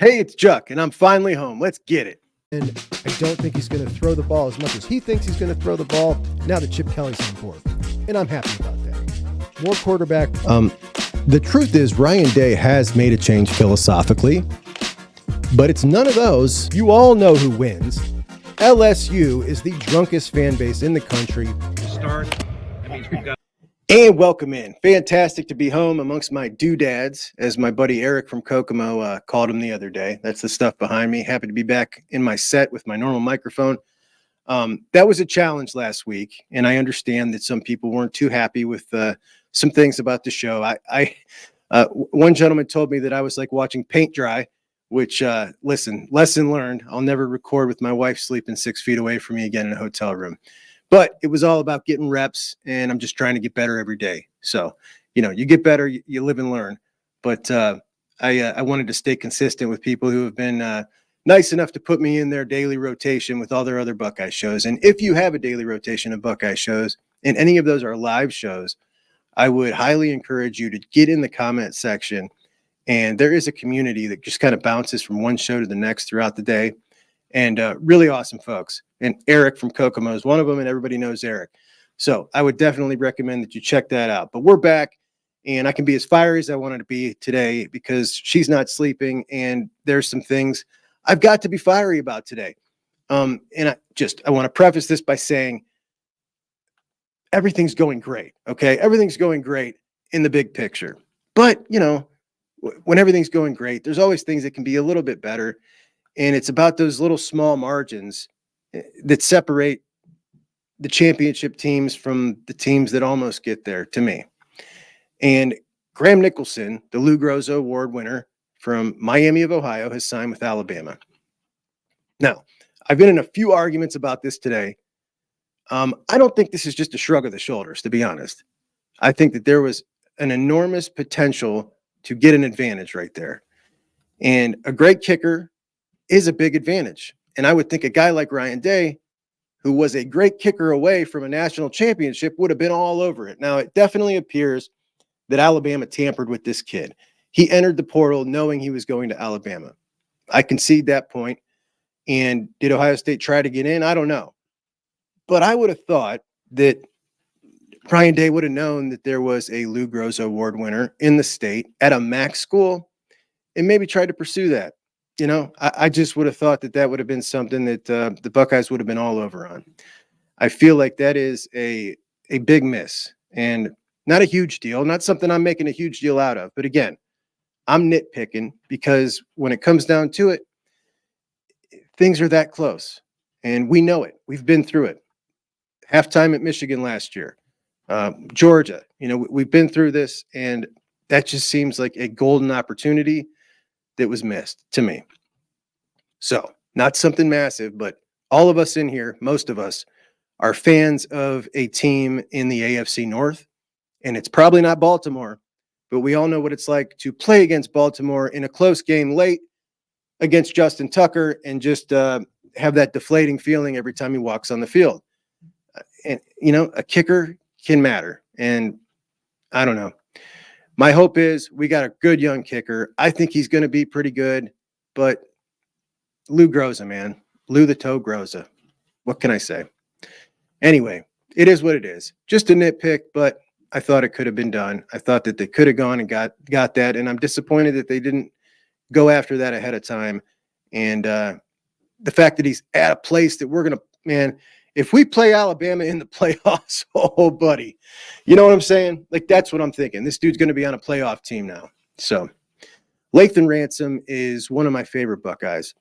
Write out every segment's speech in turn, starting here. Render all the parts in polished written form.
Hey, it's Juck, and I'm finally home. Let's get it. And I don't think he's going to throw the ball as much as he thinks he's going to throw the ball now that Chip Kelly's on board. And I'm happy about that. More quarterback. The truth is, Ryan Day has made a change philosophically, but it's none of those. You all know who wins. LSU is the drunkest fan base in the country. And welcome in. Fantastic to be home amongst my doodads, as my buddy Eric from Kokomo called him the other day. That's the stuff behind me. Happy to be back in my set with my normal microphone. That was a challenge last week, and I understand that some people weren't too happy with some things about the show. One gentleman told me that I was like watching paint dry, which, listen, lesson learned. I'll never record with my wife sleeping 6 feet away from me again in a hotel room. But it was all about getting reps, and I'm just trying to get better every day. So, you get better, you live and learn. But I wanted to stay consistent with people who have been nice enough to put me in their daily rotation with all their other Buckeye shows. And if you have a daily rotation of Buckeye shows, and any of those are live shows, I would highly encourage you to get in the comment section. And there is a community that just kind of bounces from one show to the next throughout the day. And really awesome folks. And Eric from Kokomo is one of them, and everybody knows Eric. So I would definitely recommend that you check that out. But we're back, and I can be as fiery as I wanted to be today because she's not sleeping, and there's some things I've got to be fiery about today. And I want to preface this by saying everything's going great, okay? Everything's going great in the big picture. But, when everything's going great, there's always things that can be a little bit better. And it's about those little small margins that separate the championship teams from the teams that almost get there, to me. And Graham Nicholson, the Lou Groza Award winner from Miami of Ohio, has signed with Alabama. Now, I've been in a few arguments about this today. I don't think this is just a shrug of the shoulders, to be honest. I think that there was an enormous potential to get an advantage right there. And a great kicker is a big advantage. And I would think a guy like Ryan Day, who was a great kicker away from a national championship, would have been all over it. Now, it definitely appears that Alabama tampered with this kid. He entered the portal knowing he was going to Alabama. I concede that point. And did Ohio State try to get in? I don't know. But I would have thought that Ryan Day would have known that there was a Lou Groza Award winner in the state at a MAC school and maybe tried to pursue that. I just would have thought that would have been something that the Buckeyes would have been all over on. I feel like that is a big miss and not a huge deal, not something I'm making a huge deal out of. But again, I'm nitpicking because when it comes down to it, things are that close. And we know it. We've been through it. Halftime at Michigan last year. Georgia, we've been through this, and that just seems like a golden opportunity that was missed to me. So not something massive, but all of us in here, most of us, are fans of a team in the AFC North, and it's probably not Baltimore, but we all know what it's like to play against Baltimore in a close game late against Justin Tucker and just have that deflating feeling every time he walks on the field. And, a kicker can matter, and I don't know. My hope is we got a good young kicker. I think he's going to be pretty good, but Lou Groza, man. Lou the Toe Groza. What can I say? Anyway, it is what it is. Just a nitpick, but I thought it could have been done. I thought that they could have gone and got that, and I'm disappointed that they didn't go after that ahead of time. And the fact that he's at a place that we're going to, man, if we play Alabama in the playoffs, oh, buddy, you know what I'm saying? Like, that's what I'm thinking. This dude's going to be on a playoff team now. So Lathon Ransom is one of my favorite Buckeyes.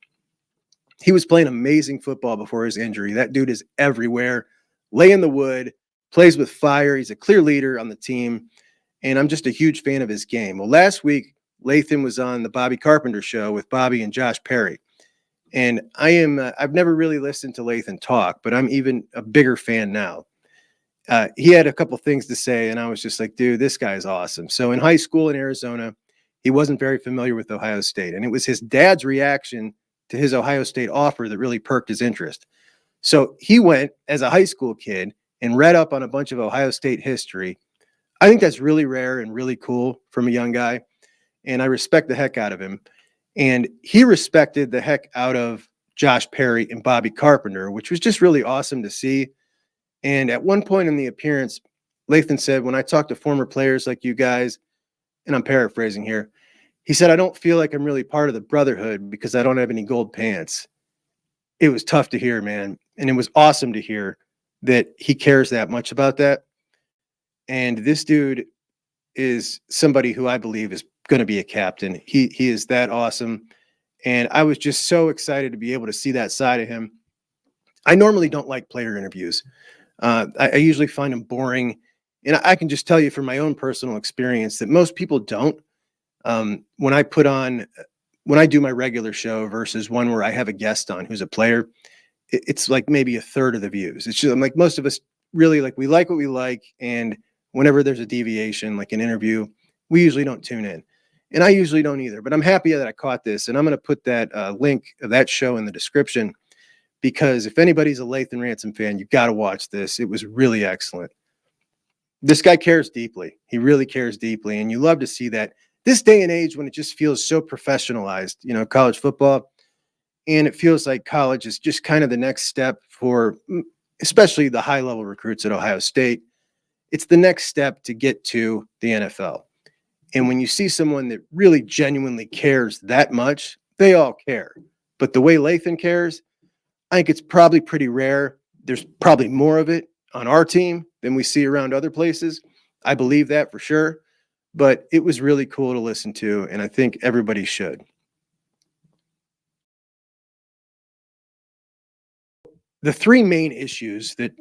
He was playing amazing football before his injury. That dude is everywhere, lay in the wood, plays with fire. He's a clear leader on the team, and I'm just a huge fan of his game. Well, last week, Latham was on the Bobby Carpenter show with Bobby and Josh Perry. And I've never really listened to Latham talk, but I'm even a bigger fan now. He had a couple things to say, and I was just like, dude, this guy is awesome. So in high school in Arizona, he wasn't very familiar with Ohio State, and it was his dad's reaction to his Ohio State offer that really perked his interest. So he went as a high school kid and read up on a bunch of Ohio State history. I think that's really rare and really cool from a young guy, and I respect the heck out of him. And he respected the heck out of Josh Perry and Bobby Carpenter, which was just really awesome to see. And at one point in the appearance, Latham said, when I talk to former players like you guys, and I'm paraphrasing here, he said, I don't feel like I'm really part of the brotherhood because I don't have any gold pants. It was tough to hear, man. And it was awesome to hear that he cares that much about that. And this dude is somebody who I believe is going to be a captain. He is that awesome. And I was just so excited to be able to see that side of him. I normally don't like player interviews. I usually find them boring. And I can just tell you from my own personal experience that most people don't. When I do my regular show versus one where I have a guest on who's a player, it's like maybe a third of the views. It's just, I'm like, most of us really we like what we like. And whenever there's a deviation, like an interview, we usually don't tune in. And I usually don't either, but I'm happy that I caught this. And I'm going to put that link of that show in the description, because if anybody's a Latham Ransom fan, you've got to watch this. It was really excellent. This guy cares deeply. He really cares deeply. And you love to see that this day and age when it just feels so professionalized, college football. And it feels like college is just kind of the next step for especially the high level recruits at Ohio State. It's the next step to get to the NFL. And when you see someone that really genuinely cares that much, they all care. But the way Latham cares, I think it's probably pretty rare. There's probably more of it on our team than we see around other places. I believe that for sure. But it was really cool to listen to, and I think everybody should. The three main issues that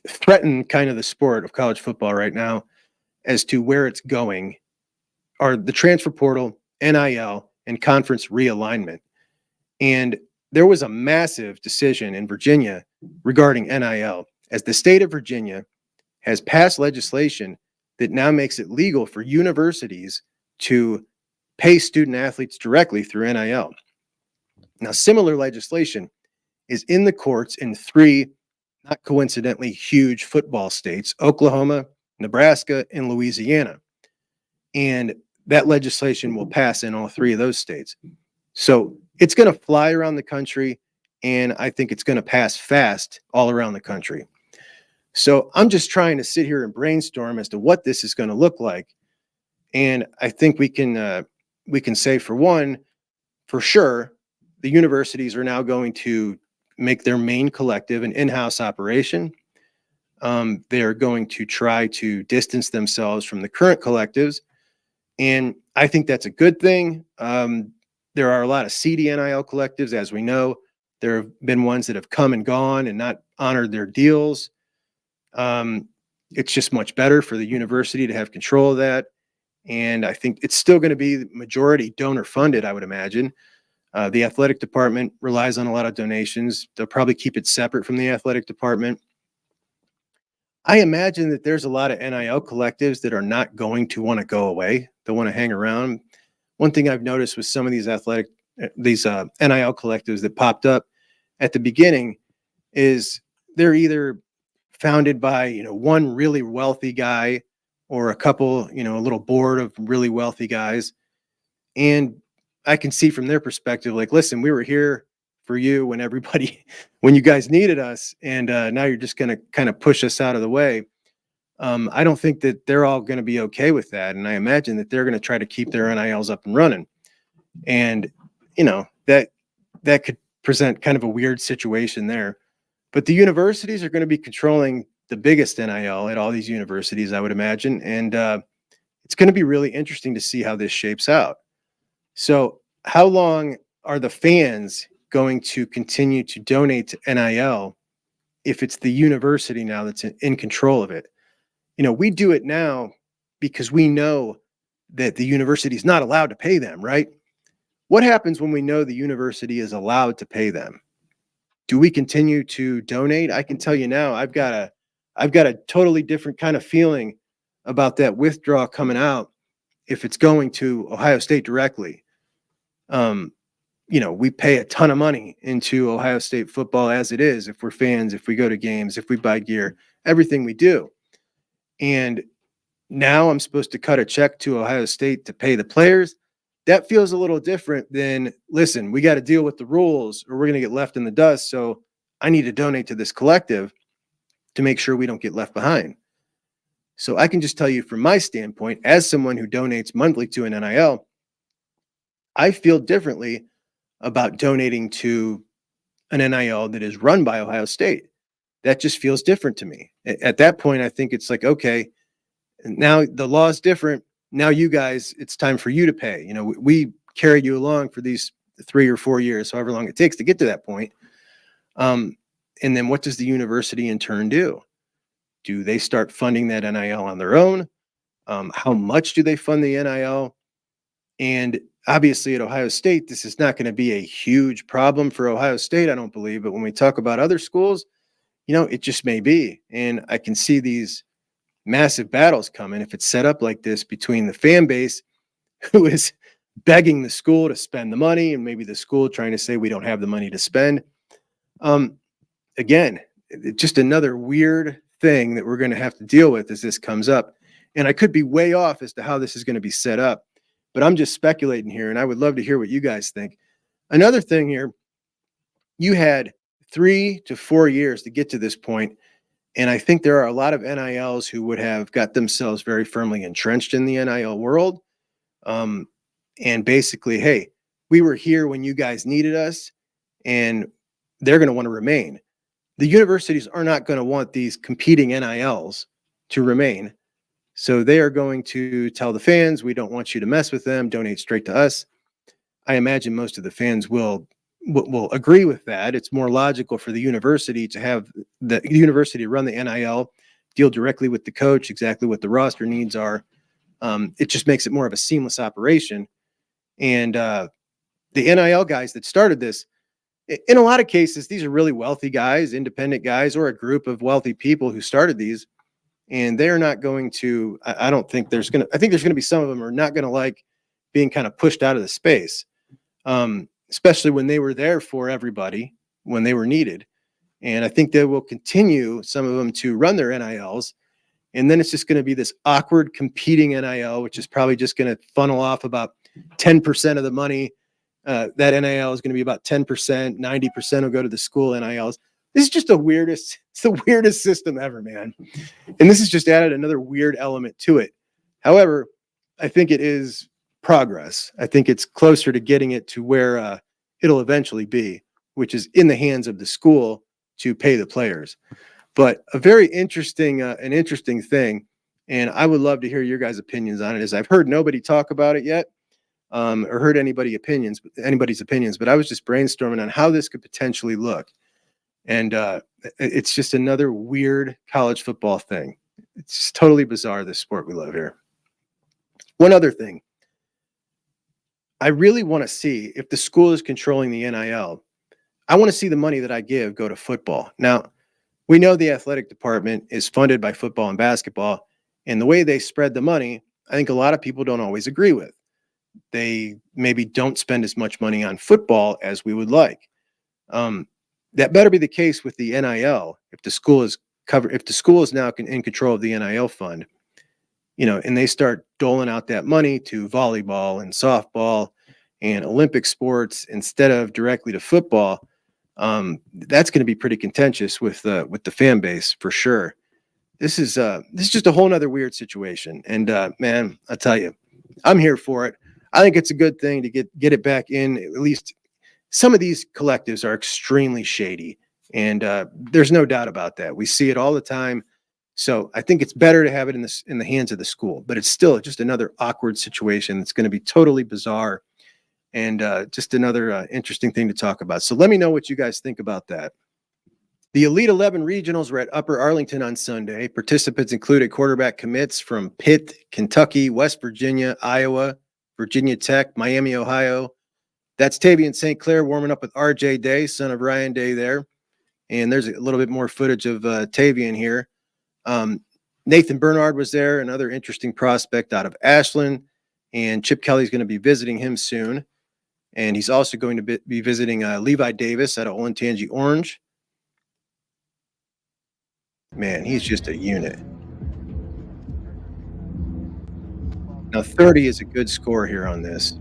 threaten kind of the sport of college football right now as to where it's going are the transfer portal, NIL, and conference realignment. And there was a massive decision in Virginia regarding NIL, as the state of Virginia has passed legislation that now makes it legal for universities to pay student athletes directly through NIL. Now, similar legislation is in the courts in three, not coincidentally, huge football states: Oklahoma, Nebraska, and Louisiana. And that legislation will pass in all three of those states. So it's going to fly around the country, and I think it's going to pass fast all around the country. So I'm just trying to sit here and brainstorm as to what this is going to look like. And I think we can say, for one, for sure, the universities are now going to make their main collective an in-house operation. They are going to try to distance themselves from the current collectives. And I think that's a good thing. There are a lot of seedy NIL collectives, as we know. There have been ones that have come and gone and not honored their deals. It's just much better for the university to have control of that. And I think it's still going to be majority donor funded, I would imagine. The athletic department relies on a lot of donations. They'll probably keep it separate from the athletic department. I imagine that there's a lot of NIL collectives that are not going to want to go away. They'll want to hang around. One thing I've noticed with some of these NIL collectives that popped up at the beginning is they're either founded by, one really wealthy guy or a couple, a little board of really wealthy guys. And I can see from their perspective, like, listen, we were here for you when you guys needed us. And now you're just going to kind of push us out of the way. I don't think that they're all going to be okay with that. And I imagine that they're going to try to keep their NILs up and running. And, that could present kind of a weird situation there. But the universities are going to be controlling the biggest NIL at all these universities, I would imagine. And it's going to be really interesting to see how this shapes out. So how long are the fans going to continue to donate to NIL if it's the university now that's in control of it? We do it now because we know that the university is not allowed to pay them, right? What happens when we know the university is allowed to pay them? Do we continue to donate? I can tell you now, I've got a totally different kind of feeling about that withdrawal coming out if it's going to Ohio State directly. We pay a ton of money into Ohio State football as it is, if we're fans, if we go to games, if we buy gear, everything we do. And now I'm supposed to cut a check to Ohio State to pay the players. that feels a little different than, listen, we got to deal with the rules or we're going to get left in the dust. So I need to donate to this collective to make sure we don't get left behind. So I can just tell you from my standpoint, as someone who donates monthly to an NIL, I feel differently about donating to an NIL that is run by Ohio State. That just feels different to me. At that point, I think it's like, okay, now the law is different. Now you guys, it's time for you to pay. You know, we carried you along for these 3 or 4 years, however long it takes to get to that point. And then what does the university in turn do? Do they start funding that NIL on their own? How much do they fund the NIL? And obviously at Ohio State, this is not going to be a huge problem for Ohio State, I don't believe. But when we talk about other schools, you know, it just may be. And I can see these massive battles coming if it's set up like this between the fan base who is begging the school to spend the money and maybe the school trying to say we don't have the money to spend. Again, just another weird thing that we're going to have to deal with as this comes up. And I could be way off as to how this is going to be set up, but I'm just speculating here, and I would love to hear what you guys think. Another thing here, you had 3 to 4 years to get to this point, and I think there are a lot of NILs who would have got themselves very firmly entrenched in the NIL world. And basically, hey, we were here when you guys needed us, and they're going to want to remain. The universities are not going to want these competing NILs to remain. So they are going to tell the fans, we don't want you to mess with them, donate straight to us. I imagine most of the fans will agree with that. It's more logical for the university to have the university run the NIL, deal directly with the coach, exactly what the roster needs are. It just makes it more of a seamless operation. And the NIL guys that started this, in a lot of cases, these are really wealthy guys, independent guys, or a group of wealthy people who started these. And they're not going to, I don't think there's going to, I think there's going to be some of them who are not going to like being kind of pushed out of the space, especially when they were there for everybody, when they were needed. And I think they will continue, some of them, to run their NILs. And then it's just going to be this awkward competing NIL, which is probably just going to funnel off about 10% of the money. That NIL is going to be about 10%, 90% will go to the school NILs. This is just it's the weirdest system ever, man. And this has just added another weird element to it. However, I think it is progress. I think it's closer to getting it to where it'll eventually be, which is in the hands of the school to pay the players. But a very interesting, an interesting thing. And I would love to hear your guys' opinions on it, as I've heard nobody talk about it yet. Or heard anybody's opinions, but I was just brainstorming on how this could potentially look. And it's just another weird college football thing. It's just totally bizarre, this sport we love here. One other thing. I really want to see, if the school is controlling the NIL, I want to see the money that I give go to football. Now, we know the athletic department is funded by football and basketball, and the way they spread the money, I think a lot of people don't always agree with. They maybe don't spend as much money on football as we would like. That better be the case with the NIL. If the school is now in control of the NIL fund, you know, and they start doling out that money to volleyball and softball and Olympic sports instead of directly to football, that's going to be pretty contentious with the fan base for sure. This is just a whole nother weird situation. And man, I tell you, I'm here for it. I think it's a good thing to get it back in. At least some of these collectives are extremely shady, and there's no doubt about that. We see it all the time. So I think it's better to have it in the hands of the school, but it's still just another awkward situation. It's going to be totally bizarre, and just another interesting thing to talk about. So let me know what you guys think about that. The Elite 11 regionals were at Upper Arlington on Sunday. Participants included quarterback commits from Pitt, Kentucky, West Virginia, Iowa, Virginia Tech, Miami, Ohio. That's Tavian St. Clair warming up with RJ Day, son of Ryan Day there. And there's a little bit more footage of Tavian here. Nathan Bernard was there, another interesting prospect out of Ashland. And Chip Kelly's going to be visiting him soon. And he's also going to be visiting Levi Davis out of Olentangy Orange. Man, he's just a unit. Now, 30 is a good score here on this.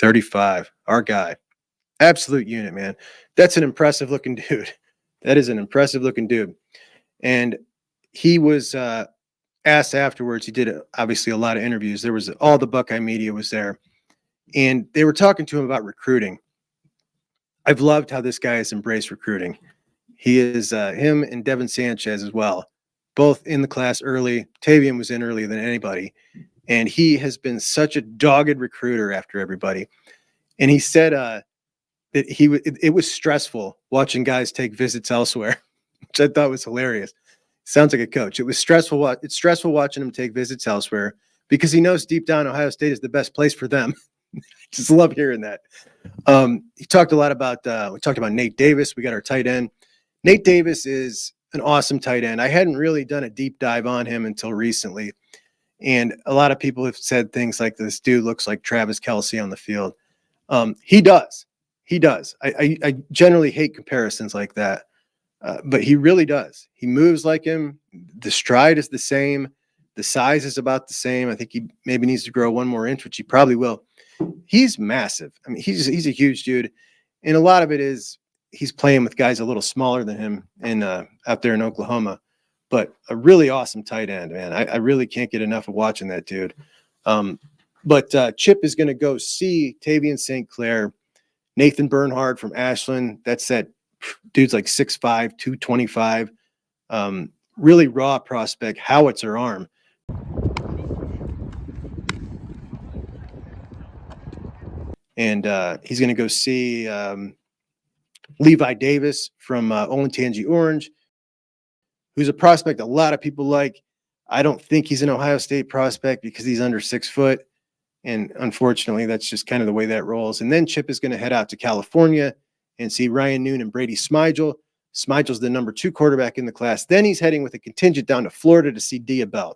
35. Our guy. Absolute unit, man. That's an impressive looking dude. That is an impressive looking dude. And he was asked afterwards. He did obviously a lot of interviews. There was all the Buckeye media was there, and they were talking to him about recruiting. I've loved how this guy has embraced recruiting. He is him and Devin Sanchez as well, both in the class early. Tavian was in earlier than anybody, and he has been such a dogged recruiter after everybody. And he said that it was stressful watching guys take visits elsewhere, which I thought was hilarious. Sounds like a coach. It was stressful. It's stressful watching him take visits elsewhere because he knows deep down Ohio State is the best place for them. Just love hearing that. He talked a lot about, we talked about Nate Davis. We got our tight end. Nate Davis is an awesome tight end. I hadn't really done a deep dive on him until recently. And a lot of people have said things like this dude looks like Travis Kelce on the field. He does. He does. I generally hate comparisons like that. But he really does. He moves like him. The stride is the same. The size is about the same. I think he maybe needs to grow 1 more inch, which he probably will. He's massive. I mean, he's a huge dude. And a lot of it is he's playing with guys a little smaller than him in out there in Oklahoma. But a really awesome tight end, man. I really can't get enough of watching that dude. But Chip is going to go see Tavian St. Clair, Nathan Bernhard from Ashland. That's that dude's like 6'5", 225. Really raw prospect, howitzer arm. And he's going to go see Levi Davis from Olentangy Orange, who's a prospect a lot of people like. I don't think he's an Ohio State prospect because he's under 6 foot. And unfortunately, that's just kind of the way that rolls. And then Chip is going to head out to California and see Ryan Noon and Brady Smigel. Smigel's the number 2 quarterback in the class. Then he's heading with a contingent down to Florida to see Diabell.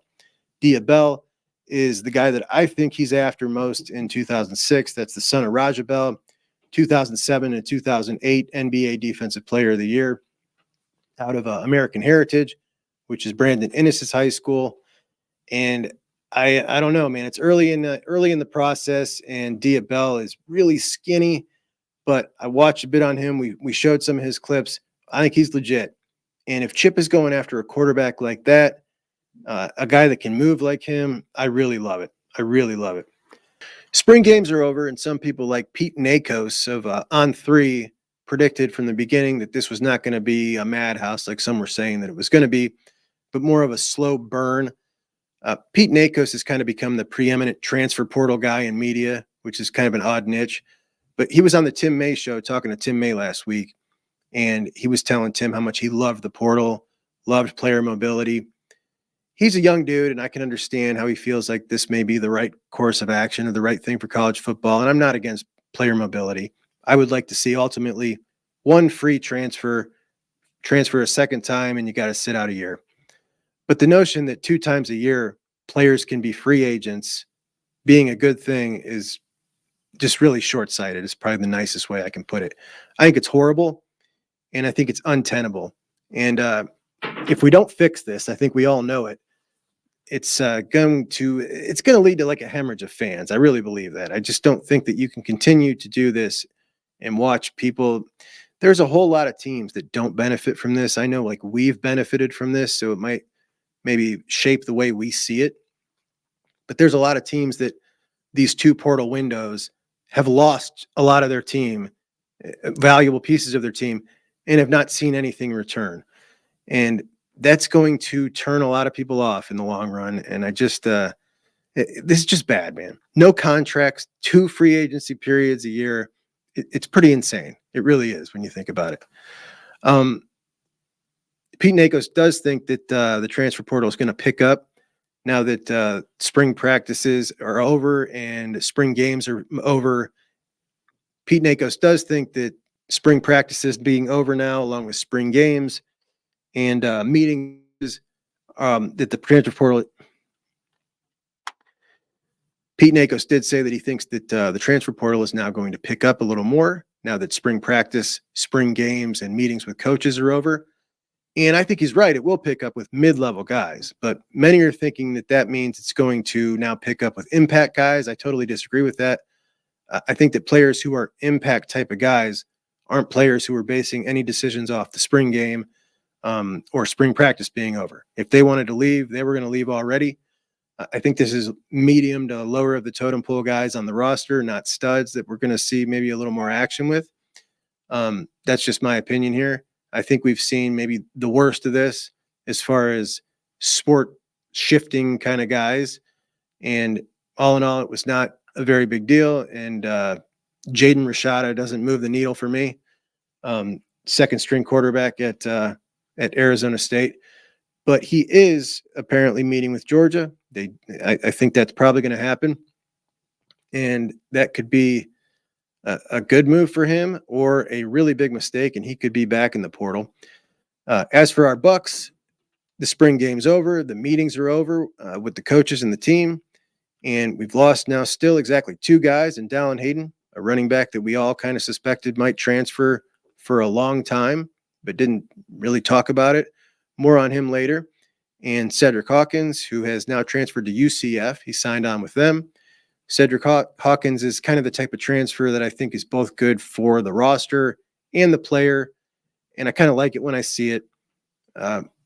Diabell is the guy that I think he's after most in 2006. That's the son of Raja Bell, 2007 and 2008 NBA Defensive Player of the Year out of American Heritage, which is Brandon Innes' high school. And I don't know, man. It's early in the process, and Diabell is really skinny. But I watched a bit on him. We showed some of his clips. I think he's legit. And if Chip is going after a quarterback like that, a guy that can move like him, I really love it. I really love it. Spring games are over, and some people like Pete Nakos of On3 predicted from the beginning that this was not going to be a madhouse like some were saying that it was going to be, but more of a slow burn. Pete Nakos has kind of become the preeminent transfer portal guy in media, which is kind of an odd niche. But he was on the Tim May show talking to Tim May last week, and he was telling Tim how much he loved the portal, loved player mobility. He's a young dude, and I can understand how he feels like this may be the right course of action or the right thing for college football. And I'm not against player mobility. I would like to see ultimately one free transfer a second time, and you got to sit out a year. But the notion that 2 times a year players can be free agents being a good thing is just really short-sighted. It's probably the nicest way I can put it. I think it's horrible, and I think it's untenable. And if we don't fix this, I think we all know it. It's going to lead to like a hemorrhage of fans. I really believe that. I just don't think that you can continue to do this and watch people. There's a whole lot of teams that don't benefit from this. I know like we've benefited from this, so it might maybe shape the way we see it. But there's a lot of teams that these 2 portal windows have lost a lot of their team, valuable pieces of their team, and have not seen anything return. And that's going to turn a lot of people off in the long run. And I just, this is just bad, man. No contracts, 2 free agency periods a year. It's pretty insane. It really is when you think about it. Pete Nakos does think that the transfer portal is going to pick up now that spring practices are over and spring games are over. Pete Nakos does think that spring practices being over now, along with spring games and meetings, that the transfer portal. Pete Nakos did say that he thinks that the transfer portal is now going to pick up a little more now that spring practice, spring games, and meetings with coaches are over. And I think he's right. It will pick up with mid-level guys, but many are thinking that that means it's going to now pick up with impact guys. I totally disagree with that. I think that players who are impact type of guys aren't players who are basing any decisions off the spring game or spring practice being over. If they wanted to leave, they were going to leave already. I think this is medium to lower of the totem pole guys on the roster, not studs that we're going to see maybe a little more action with. That's just my opinion here. I think we've seen maybe the worst of this as far as sport shifting kind of guys. And all in all, it was not a very big deal. And Jaden Rashada doesn't move the needle for me. Second string quarterback at Arizona State. But he is apparently meeting with Georgia. I think that's probably going to happen. And that could be a good move for him or a really big mistake, and he could be back in the portal. As for our Bucks, the spring game's over. The meetings are over with the coaches and the team. And we've lost now still exactly 2 guys in Dallen Hayden, a running back that we all kind of suspected might transfer for a long time, but didn't really talk about it. More on him later. And Cedric Hawkins, who has now transferred to UCF. He signed on with them. Cedric Hawkins is kind of the type of transfer that I think is both good for the roster and the player. And I kind of like it when I see it.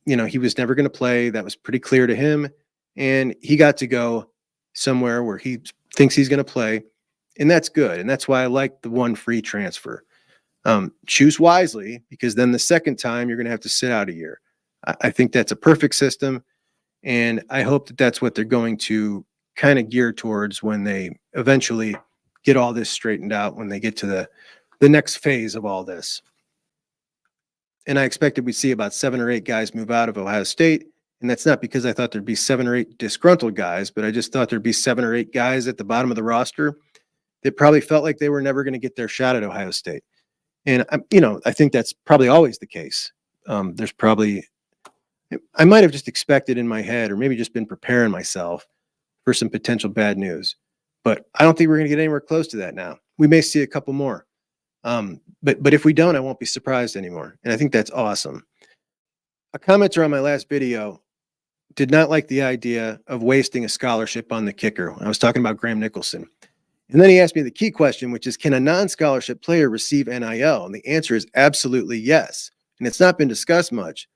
He was never going to play. That was pretty clear to him. And he got to go somewhere where he thinks he's going to play. And that's good. And that's why I like the one free transfer. Choose wisely, because then the second time you're going to have to sit out a year. I think that's a perfect system. And I hope that that's what they're going to kind of gear towards when they eventually get all this straightened out, when they get to the next phase of all this. And I expected we'd see about 7 or 8 guys move out of Ohio State. And that's not because I thought there'd be 7 or 8 disgruntled guys, but I just thought there'd be 7 or 8 guys at the bottom of the roster that probably felt like they were never going to get their shot at Ohio State. And, I think that's probably always the case. I might have just expected in my head, or maybe just been preparing myself for some potential bad news, but I don't think we're going to get anywhere close to that now. We may see a couple more. But if we don't, I won't be surprised anymore. And I think that's awesome. A commenter on my last video did not like the idea of wasting a scholarship on the kicker. I was talking about Graham Nicholson. And then he asked me the key question, which is, can a non-scholarship player receive NIL? And the answer is absolutely yes. And it's not been discussed much.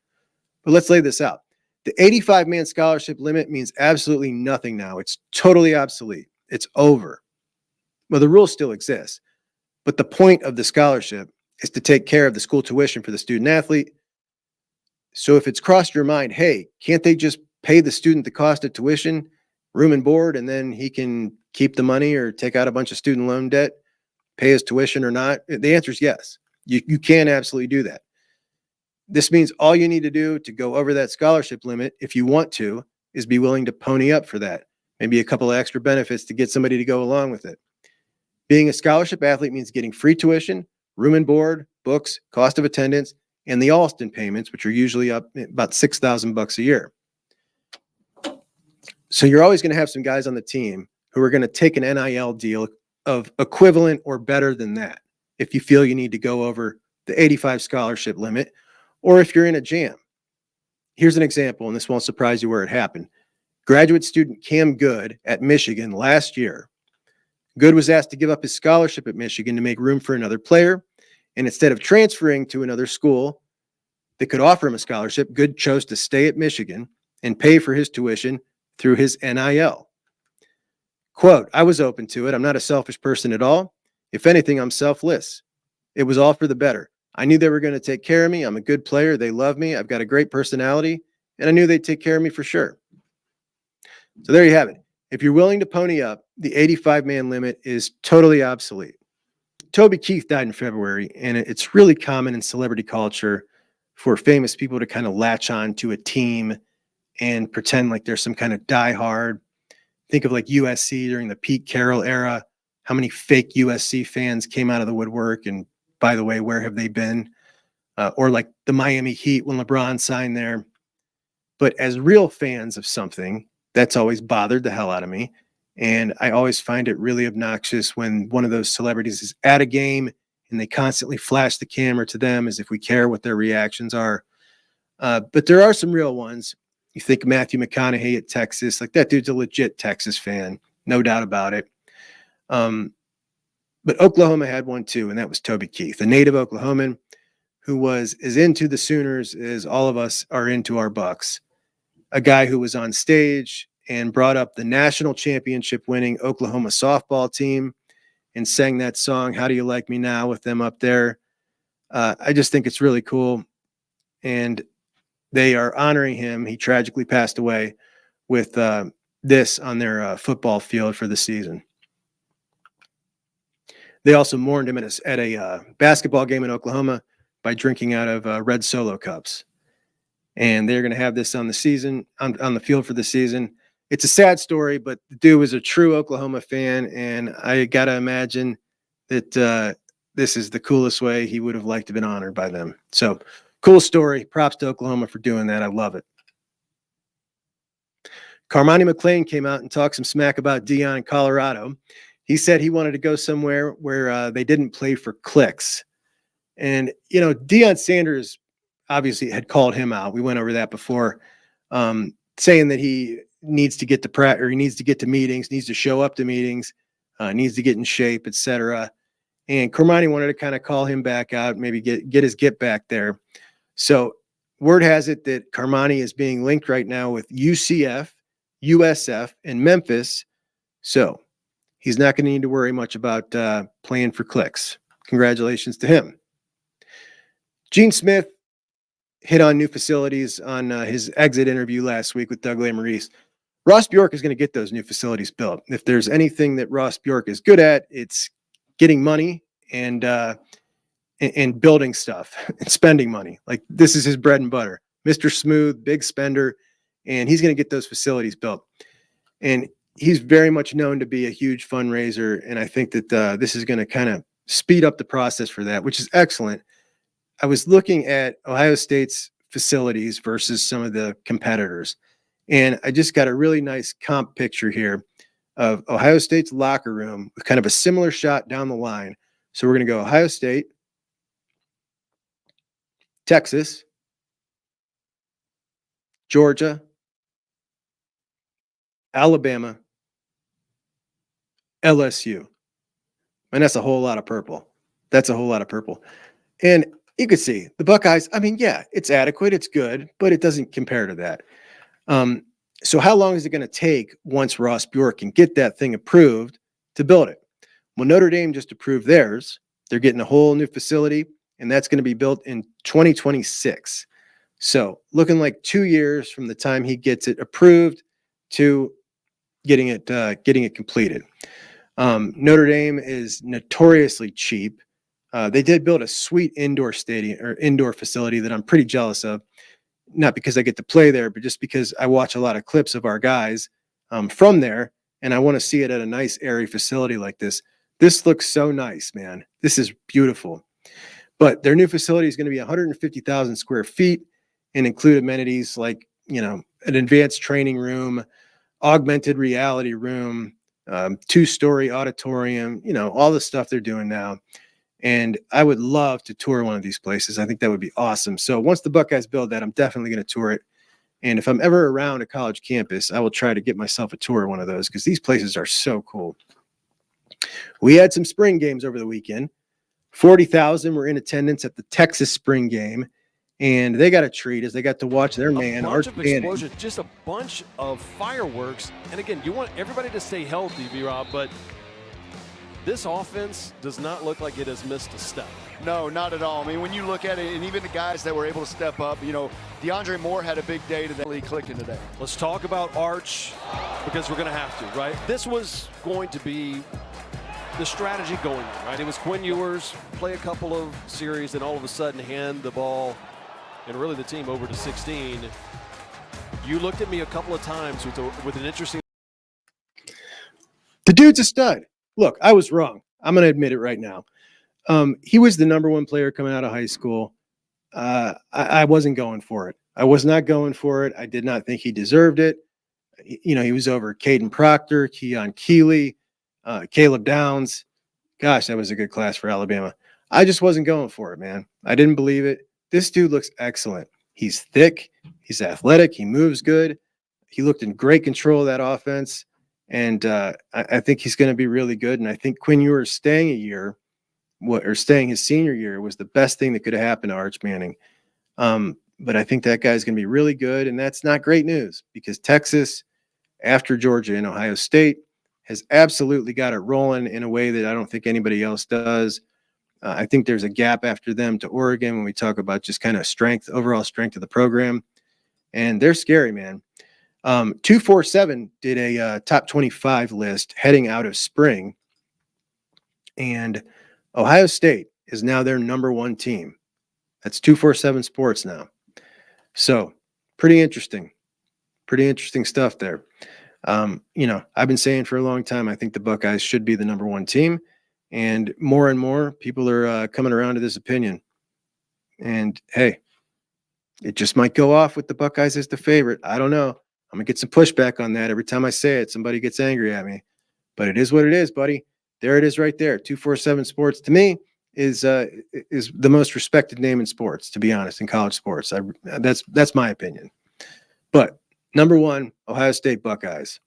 But let's lay this out. The 85-man scholarship limit means absolutely nothing now. It's totally obsolete. It's over. Well, the rule still exists. But the point of the scholarship is to take care of the school tuition for the student athlete. So if it's crossed your mind, hey, can't they just pay the student the cost of tuition, room and board, and then he can keep the money or take out a bunch of student loan debt, pay his tuition or not? The answer is yes. You can absolutely do that. This means all you need to do to go over that scholarship limit, if you want to, is be willing to pony up for that. Maybe a couple of extra benefits to get somebody to go along with it. Being a scholarship athlete means getting free tuition, room and board, books, cost of attendance, and the Alston payments, which are usually up about $6,000 a year. So you're always going to have some guys on the team who are going to take an NIL deal of equivalent or better than that if you feel you need to go over the 85 scholarship limit, or if you're in a jam. Here's an example, and this won't surprise you where it happened. Graduate student Cam Good at Michigan last year. Good was asked to give up his scholarship at Michigan to make room for another player. And instead of transferring to another school that could offer him a scholarship, Good chose to stay at Michigan and pay for his tuition through his NIL. Quote, I was open to it. I'm not a selfish person at all. If anything, I'm selfless. It was all for the better. I knew they were going to take care of me. I'm a good player. They love me. I've got a great personality, and I knew they'd take care of me for sure. So there you have it. If you're willing to pony up, the 85-man limit is totally obsolete. Toby Keith died in February, and it's really common in celebrity culture for famous people to kind of latch on to a team and pretend like they're some kind of diehard. Think of like USC during the Pete Carroll era. How many fake USC fans came out of the woodwork? And by the way, where have they been? Or like the Miami Heat when LeBron signed there. But as real fans of something, that's always bothered the hell out of me. And I always find it really obnoxious when one of those celebrities is at a game and they constantly flash the camera to them as if we care what their reactions are. But there are some real ones. You think Matthew McConaughey at Texas, like that dude's a legit Texas fan, no doubt about it. But Oklahoma had one too, and that was Toby Keith, a native Oklahoman who was as into the Sooners as all of us are into our Bucks. A guy who was on stage and brought up the national championship winning Oklahoma softball team and sang that song, How Do You Like Me Now, with them up there. I just think it's really cool. And they are honoring him. He tragically passed away with this on their football field for the season. They also mourned him at a basketball game in Oklahoma by drinking out of red Solo cups. And they're going to have this on the season, on the field for the season. It's a sad story, but the dude was a true Oklahoma fan, and I got to imagine that this is the coolest way he would have liked to have been honored by them. So, cool story. Props to Oklahoma for doing that. I love it. Carmani McClain came out and talked some smack about Deion in Colorado. He said he wanted to go somewhere where they didn't play for clicks. And, you know, Deion Sanders obviously had called him out. We went over that before, saying that he needs to get to practice, or he needs to get to meetings, needs to show up to meetings, needs to get in shape, etc. And Carmani wanted to kind of call him back out, maybe get his get back there. So word has it that Carmani is being linked right now with UCF, USF, and Memphis. So he's not going to need to worry much about playing for clicks. Congratulations to him. Gene Smith hit on new facilities on his exit interview last week with Doug Lesmerises. Ross Bjork is going to get those new facilities built. If there's anything that Ross Bjork is good at, it's getting money and building stuff and spending money. Like, this is his bread and butter. Mr. Smooth, big spender, and he's going to get those facilities built. And he's very much known to be a huge fundraiser, and I think that this is going to kind of speed up the process for that, which is excellent. I was looking at Ohio State's facilities versus some of the competitors, and I just got a really nice comp picture here of Ohio State's locker room with kind of a similar shot down the line. So we're going to go Ohio State, Texas, Georgia, Alabama, LSU. And that's a whole lot of purple. That's a whole lot of purple. And you could see the Buckeyes, I mean, yeah, it's adequate, it's good, but it doesn't compare to that. So how long is it going to take once Ross Bjork can get that thing approved to build it? Well, Notre Dame just approved theirs. They're getting a whole new facility, and that's going to be built in 2026. So looking like 2 years from the time he gets it approved to getting it completed. Notre Dame is notoriously cheap. They did build a sweet indoor stadium or indoor facility that I'm pretty jealous of. Not because I get to play there, but just because I watch a lot of clips of our guys from there, and I want to see it at a nice, airy facility like this. This looks so nice, man. This is beautiful. But their new facility is going to be 150,000 square feet and include amenities like, you know, an advanced training room, augmented reality room, 2-story auditorium, you know, all the stuff they're doing now. And I would love to tour one of these places. I think that would be awesome. So once the Buckeyes build that, I'm definitely going to tour it. And if I'm ever around a college campus, I will try to get myself a tour of one of those because these places are so cool. We had some spring games over the weekend. 40,000 were in attendance at the Texas spring game, and they got a treat as they got to watch their man, Arch Manning. Just a bunch of fireworks. And again, you want everybody to stay healthy, B-Rob, but this offense does not look like it has missed a step. No, not at all. I mean, when you look at it, and even the guys that were able to step up, you know, DeAndre Moore had a big day today, really clicking today. Let's talk about Arch, because we're going to have to, right? This was going to be the strategy going in, right? It was Quinn Ewers, play a couple of series, and all of a sudden hand the ball and really the team over to 16. You looked at me a couple of times with an interesting. The dude's a stud. Look, I was wrong. I'm going to admit it right now. He was the number one player coming out of high school. I wasn't going for it. I was not going for it. I did not think he deserved it. You know, he was over Caden Proctor, Keon Keeley, Caleb Downs. Gosh, that was a good class for Alabama. I just wasn't going for it, man. I didn't believe it. This dude looks excellent. He's thick. He's athletic. He moves good. He looked in great control of that offense. And I think he's going to be really good. And I think Quinn Ewers staying a year, staying his senior year, was the best thing that could have happened to Arch Manning. But I think that guy's going to be really good. And that's not great news, because Texas, after Georgia and Ohio State, has absolutely got it rolling in a way that I don't think anybody else does. I think there's a gap after them to Oregon when we talk about just kind of strength, overall strength of the program. And they're scary, man. 247 did a top 25 list heading out of spring. And Ohio State is now their number one team. That's 247 Sports now. So pretty interesting stuff there. I've been saying for a long time, I think the Buckeyes should be the number one team, and more people are coming around to this opinion. And hey, it just might go off with the Buckeyes as the favorite. I don't know. I'm gonna get some pushback on that every time I say it. Somebody gets angry at me, but it is what it is, buddy. There it is right there. 247 Sports to me is the most respected name in sports, to be honest, in college sports. That's my opinion. But number one, Ohio State Buckeyes.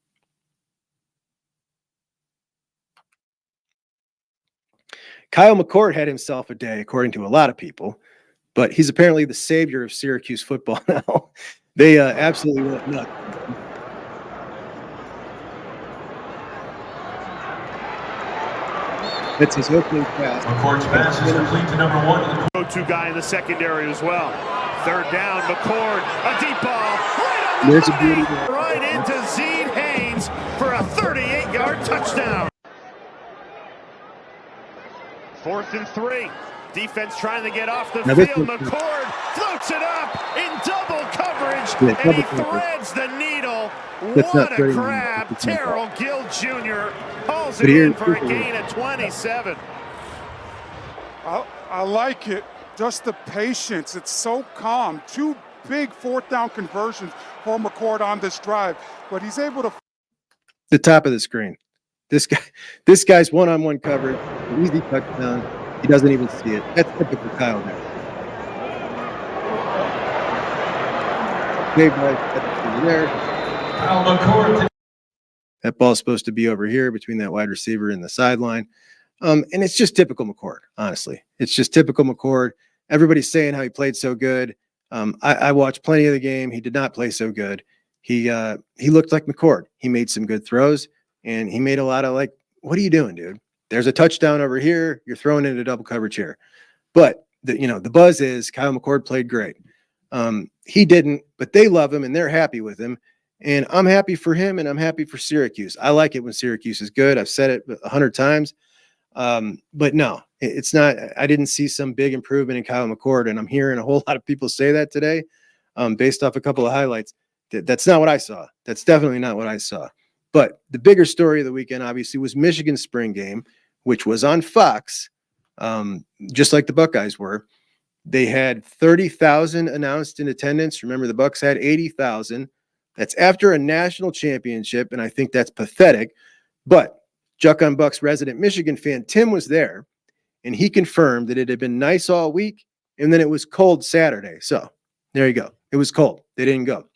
Kyle McCord had himself a day, according to a lot of people, but he's apparently the savior of Syracuse football now. They absolutely went nuts. That's his opening pass. McCord's pass is complete to number one. Go-to guy in the secondary as well. Third down, McCord, a deep ball, right on the There's a money, beauty. right into Zede Haynes for a 38-yard touchdown. 4th and 3. Defense trying to get off the field. McCord floats it up in double coverage, and he threads the needle. What a grab. Terrell Gill Jr. hauls it in for a gain of 27. I like it. Just the patience. It's so calm. 2 big 4th down conversions for McCord on this drive, but he's able to. The top of the screen. This guy's one-on-one coverage, easy touchdown. He doesn't even see it. That's typical Kyle there. That ball's supposed to be over here between that wide receiver and the sideline. And it's just typical McCord, honestly. It's just typical McCord. Everybody's saying how he played so good. I watched plenty of the game. He did not play so good. He looked like McCord. He made some good throws, and he made a lot of like, what are you doing, dude? There's a touchdown over here. You're throwing into double coverage here. But the buzz is Kyle McCord played great. He didn't, but they love him and they're happy with him. And I'm happy for him, and I'm happy for Syracuse. I like it when Syracuse is good. I've said it 100 times. But no, it's not. I didn't see some big improvement in Kyle McCord, and I'm hearing a whole lot of people say that today, based off a couple of highlights. That's not what I saw. That's definitely not what I saw. But the bigger story of the weekend, obviously, was Michigan's spring game, which was on Fox, just like the Buckeyes were. They had 30,000 announced in attendance. Remember, the Bucks had 80,000. That's after a national championship, and I think that's pathetic. But Juck on Bucks resident Michigan fan Tim was there, and he confirmed that it had been nice all week, and then it was cold Saturday. So there you go. It was cold. They didn't go.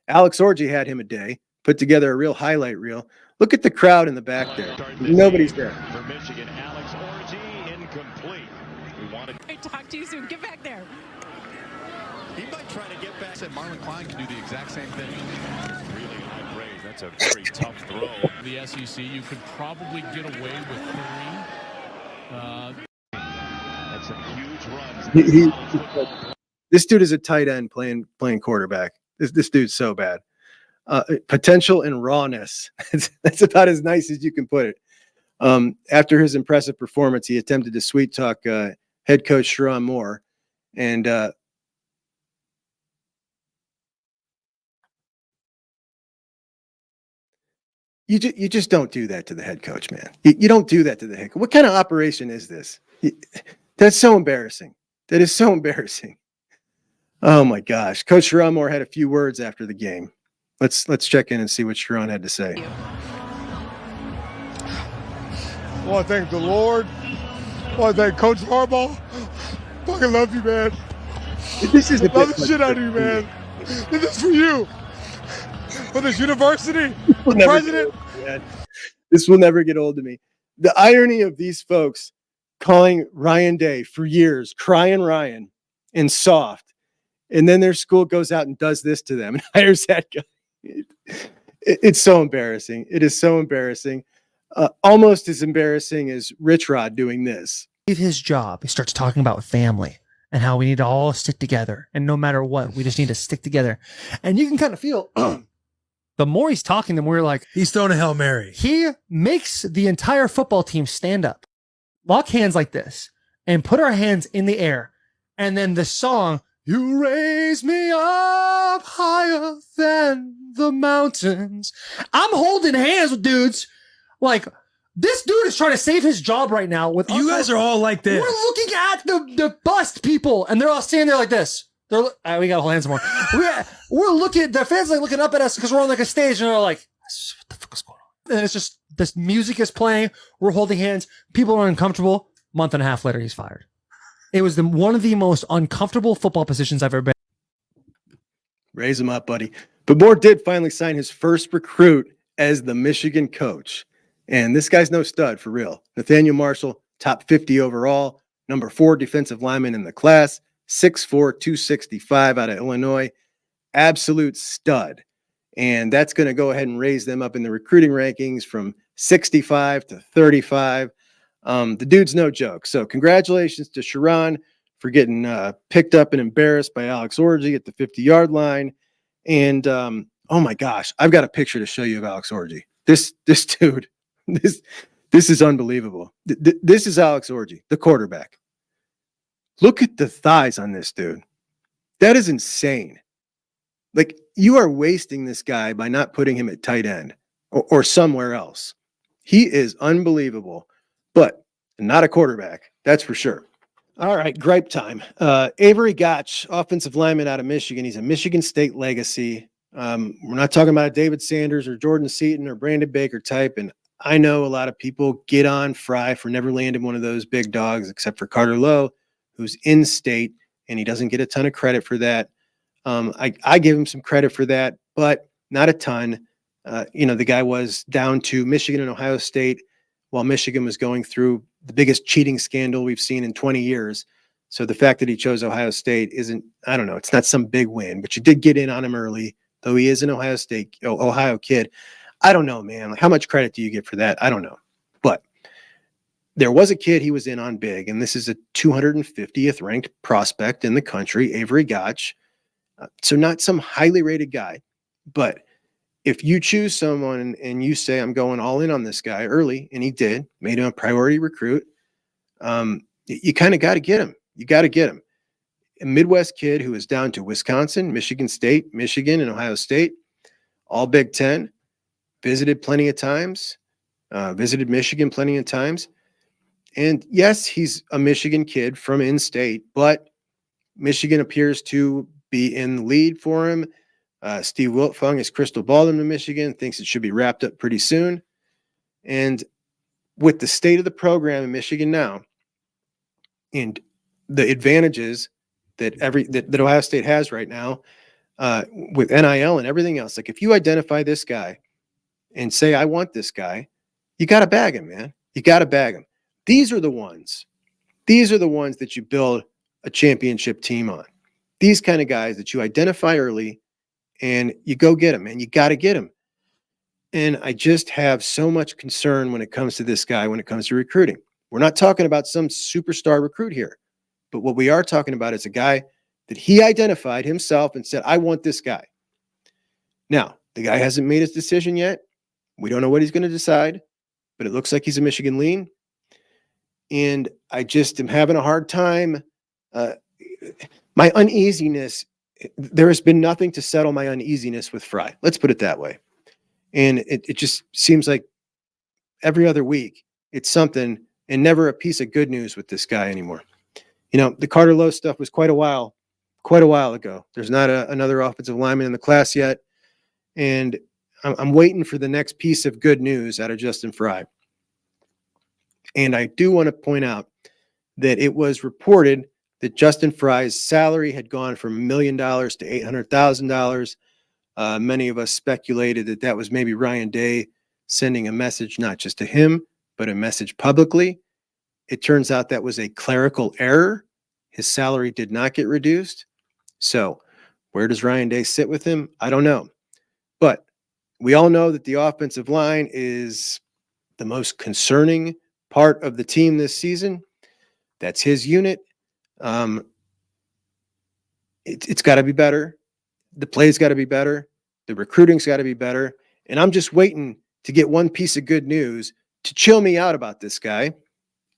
Alex Orji had him a day, put together a real highlight reel. Look at the crowd in the back there. Nobody's there. For Michigan, Alex Orji incomplete. I talk to you soon. Get back there. He might try to get back. Said Marlon Klein can do the exact same thing. Really high praise. That's a very tough throw. The SEC, you could probably get away with 3. That's some huge runs. This dude is a tight end playing quarterback. This dude's so bad. Potential and rawness. That's about as nice as you can put it. After his impressive performance, he attempted to sweet talk head coach Sharon Moore, and you just don't do that to the head coach, man. You don't do that to the head coach. What kind of operation is this? That's so embarrassing. That is so embarrassing. Oh my gosh. Coach Sharon Moore had a few words after the game. Let's check in and see what Sharon had to say. I want to thank the Lord. I want to thank Coach Harbaugh. Fucking love you, man. This is love the shit out of you, man. This is for you. for this university. Will never President. get old, man. This will never get old to me. The irony of these folks calling Ryan Day for years, crying Ryan and soft, and then their school goes out and does this to them and hires that guy. It's so embarrassing. It is so embarrassing. Almost as embarrassing as Rich Rod doing this. His job, he starts talking about family and how we need to all stick together. And no matter what, we just need to stick together. And you can kind of feel the more he's talking, the more you're like, He's throwing a Hail Mary. he makes the entire football team stand up, lock hands like this, and put our hands in the air. And then the song, "You raise me up higher than the mountains." I'm holding hands with dudes. Like, this dude is trying to save his job right now. With You guys are all like this. We're looking at the bust people, and they're all standing there like this. They're we got to hold hands more. We're looking. The fans are looking up at us because we're on like a stage, and they're like, "What the fuck is going on?" And it's just this music is playing. We're holding hands. People are uncomfortable. Month and a half later, he's fired. It was one of the most uncomfortable football positions I've ever been. Raise him up, buddy. But Moore did finally sign his first recruit as the Michigan coach. And this guy's no stud for real. Nathaniel Marshall, top 50 overall, number 4 defensive lineman in the class, 6'4", 265 out of Illinois. Absolute stud. And that's going to go ahead and raise them up in the recruiting rankings from 65 to 35. The dude's no joke. So congratulations to Sharon for getting picked up and embarrassed by Alex Orji at the 50-yard line. And oh my gosh, I've got a picture to show you of Alex Orji. This dude, this is unbelievable. This is Alex Orji, the quarterback. Look at the thighs on this dude. That is insane. Like, you are wasting this guy by not putting him at tight end or somewhere else. He is unbelievable, but not a quarterback. That's for sure. All right, gripe time. Avery Gotch, offensive lineman out of Michigan. He's a Michigan State legacy. We're not talking about a David Sanders or Jordan Seaton or Brandon Baker type. And I know a lot of people get on Frye for never landing one of those big dogs, except for Carter Lowe, who's in state, and he doesn't get a ton of credit for that. I give him some credit for that, but not a ton. The guy was down to Michigan and Ohio State while Michigan was going through the biggest cheating scandal we've seen in 20 years. So the fact that he chose Ohio State isn't, I don't know, it's not some big win, but you did get in on him early, though he is an Ohio kid. I don't know, man. Like, how much credit do you get for that? I don't know. But there was a kid he was in on big, and this is a 250th ranked prospect in the country, Avery Gotch. So not some highly rated guy, but if you choose someone and you say, I'm going all in on this guy early, and he did, made him a priority recruit, you kind of got to get him. You got to get him. A Midwest kid who is down to Wisconsin, Michigan State, Michigan, and Ohio State, all Big Ten, visited plenty of times, visited Michigan plenty of times. And yes, he's a Michigan kid from in-state, but Michigan appears to be in the lead for him. Steve Wiltfong has crystal balled him to Michigan, thinks it should be wrapped up pretty soon. And with the state of the program in Michigan now, and the advantages that Ohio State has right now, with NIL and everything else, like if you identify this guy and say, I want this guy, you got to bag him, man. You got to bag him. These are the ones that you build a championship team on. These kind of guys that you identify early and you go get them, and you got to get them. And I just have so much concern when it comes to this guy, when it comes to recruiting. We're not talking about some superstar recruit here, but what we are talking about is a guy that he identified himself and said, I want this guy. Now, the guy hasn't made his decision yet. We don't know what he's going to decide, but it looks like he's a Michigan lean. And I just am having a hard time. My uneasiness, there has been nothing to settle my uneasiness with Frye. Let's put it that way. And it just seems like every other week it's something and never a piece of good news with this guy anymore. You know, the Carter Lowe stuff was quite a while ago. There's not another offensive lineman in the class yet. And I'm waiting for the next piece of good news out of Justin Frye. And I do want to point out that it was reported that Justin Frye's salary had gone from $1 million to $800,000. Many of us speculated that that was maybe Ryan Day sending a message, not just to him, but a message publicly. It turns out that was a clerical error. His salary did not get reduced. So where does Ryan Day sit with him? I don't know. But we all know that the offensive line is the most concerning part of the team this season. That's his unit. It's got to be better. The play's got to be better. The recruiting's got to be better. And I'm just waiting to get one piece of good news to chill me out about this guy.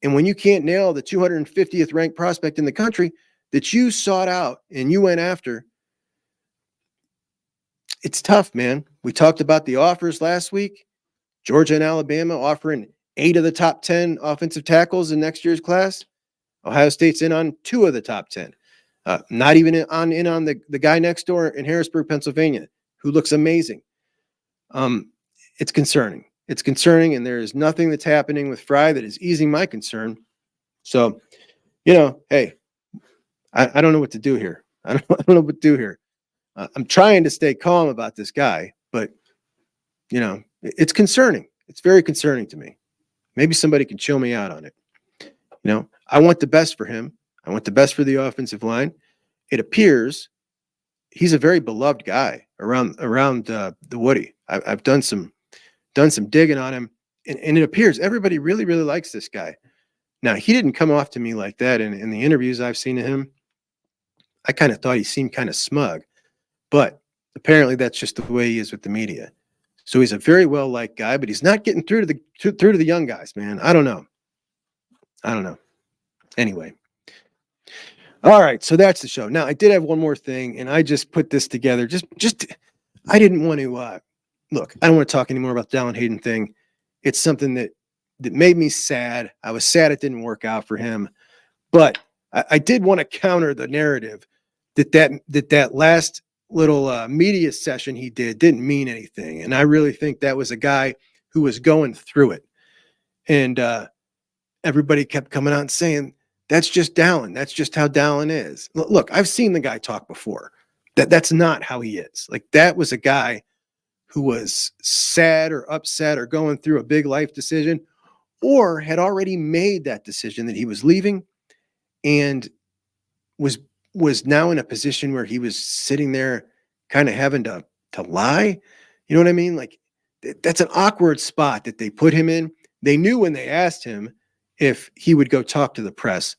And when you can't nail the 250th ranked prospect in the country that you sought out and you went after, it's tough, man. We talked about the offers last week. Georgia and Alabama offering 8 of the top 10 offensive tackles in next year's class. Ohio State's in on 2 of the top 10. Not even in on the guy next door in Harrisburg, Pennsylvania, who looks amazing. It's concerning. It's concerning, and there is nothing that's happening with Frye that is easing my concern. So, hey, I don't know what to do here. I don't know what to do here. I'm trying to stay calm about this guy, but, it's concerning. It's very concerning to me. Maybe somebody can chill me out on it. I want the best for him. I want the best for the offensive line. It appears he's a very beloved guy around the Woody. I've done some digging on him, and it appears everybody really, really likes this guy. Now, he didn't come off to me like that in the interviews I've seen of him. I kind of thought he seemed kind of smug, but apparently that's just the way he is with the media. So he's a very well-liked guy, but he's not getting through to the young guys, man. I don't know. Anyway. All right, so that's the show. Now, I did have one more thing, and I just put this together. I didn't want to look, I don't want to talk anymore about the Dallen Hayden thing. It's something that made me sad. I was sad it didn't work out for him. But I did want to counter the narrative that last little media session he didn't mean anything. And I really think that was a guy who was going through it. And everybody kept coming out and saying, that's just Dallen. That's just how Dallen is. Look, I've seen the guy talk before. That's not how he is. Like, that was a guy who was sad or upset or going through a big life decision, or had already made that decision that he was leaving and was now in a position where he was sitting there kind of having to lie. You know what I mean? Like, that's an awkward spot that they put him in. They knew when they asked him if he would go talk to the press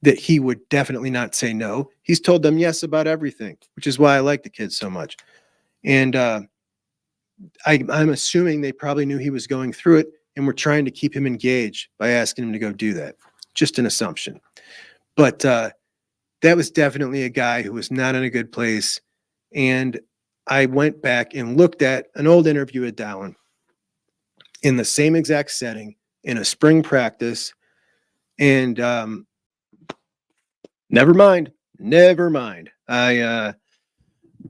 that he would definitely not say no. He's told them yes about everything, which is why I like the kid so much. And I'm assuming they probably knew he was going through it and were trying to keep him engaged by asking him to go do that. Just an assumption. But that was definitely a guy who was not in a good place. And I went back and looked at an old interview with Dallen in the same exact setting in a spring practice. And never mind.